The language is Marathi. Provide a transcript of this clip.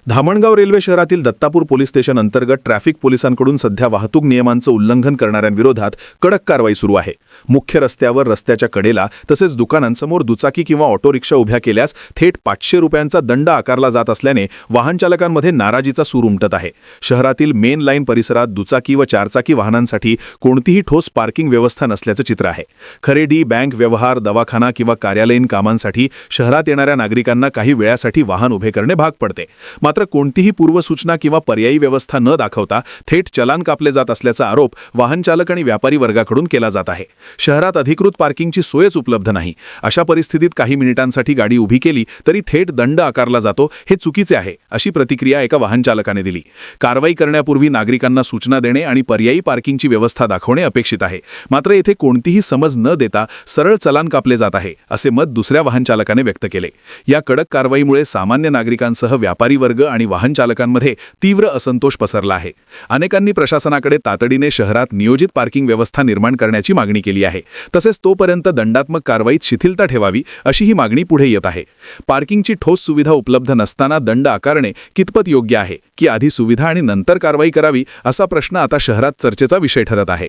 धामणगाव रेल्वे शहरातील दत्तापूर पोलीस स्टेशन अंतर्गत ट्रॅफिक पोलिसांकडून सध्या वाहतूक नियमांचं उल्लंघन करणाऱ्यांविरोधात कडक कारवाई सुरू आहे. मुख्य रस्त्यावर, रस्त्याच्या कडेला तसेच दुकानांसमोर दुचाकी किंवा ऑटो रिक्षा उभ्या केल्यास थेट 500 रुपयांचा दंड आकारला जात असल्याने वाहन चालकांमध्ये नाराजीचा सूर उमटत आहे. शहरातील मेन लाईन परिसरात दुचाकी व चारचाकी वाहनांसाठी कोणतीही ठोस पार्किंग व्यवस्था नसल्याचं चित्र आहे. खरेदी, बँक व्यवहार, दवाखाना किंवा कार्यालयीन कामांसाठी शहरात येणाऱ्या नागरिकांना काही वेळासाठी वाहन उभे करणे भाग पडते. मात्र कोणतीही पूर्वसूचना किंवा पर्यायी व्यवस्था न दाखवता थेट चलान कापले जात असल्याचा आरोप वाहन चालक आणि व्यापारी वर्गाकडून केला जात आहे. शहरात अधिकृत पार्किंगची सोयच उपलब्ध नाही. अशा परिस्थितीत काही मिनिटांसाठी गाडी उभी केली तरी थेट दंड आकारला जातो, हे चुकीचे आहे, अशी प्रतिक्रिया एका वाहन चालकाने दिली. कारवाई करण्यापूर्वी नागरिकांना सूचना देणे आणि पर्यायी पार्किंगची व्यवस्था दाखवणे अपेक्षित आहे. मात्र येथे कोणतीही समज न देता सरळ चलान कापले जात आहे, असे मत दुसऱ्या वाहन चालकाने व्यक्त केले. या कडक कारवाईमुळे सामान्य नागरिकांसह व्यापारी वर्ग आणि वाहन चालकांमध्ये तीव्र असंतोष पसरला आहे. अनेकांनी प्रशासनाकडे तातडीने शहरात नियोजित पार्किंग व्यवस्था निर्माण करण्याची मागणी केली आहे. तसेच तोपर्यंत दंडात्मक कारवाईत शिथिलता ठेवावी, अशी ही मागणी पुढे येत आहे. पार्किंगची ठोस सुविधा उपलब्ध नसताना दंड आकारणे कितपत योग्य आहे, की आधी सुविधा आणि नंतर कारवाई करावी, असा प्रश्न आता शहरात चर्चेचा विषय ठरत आहे.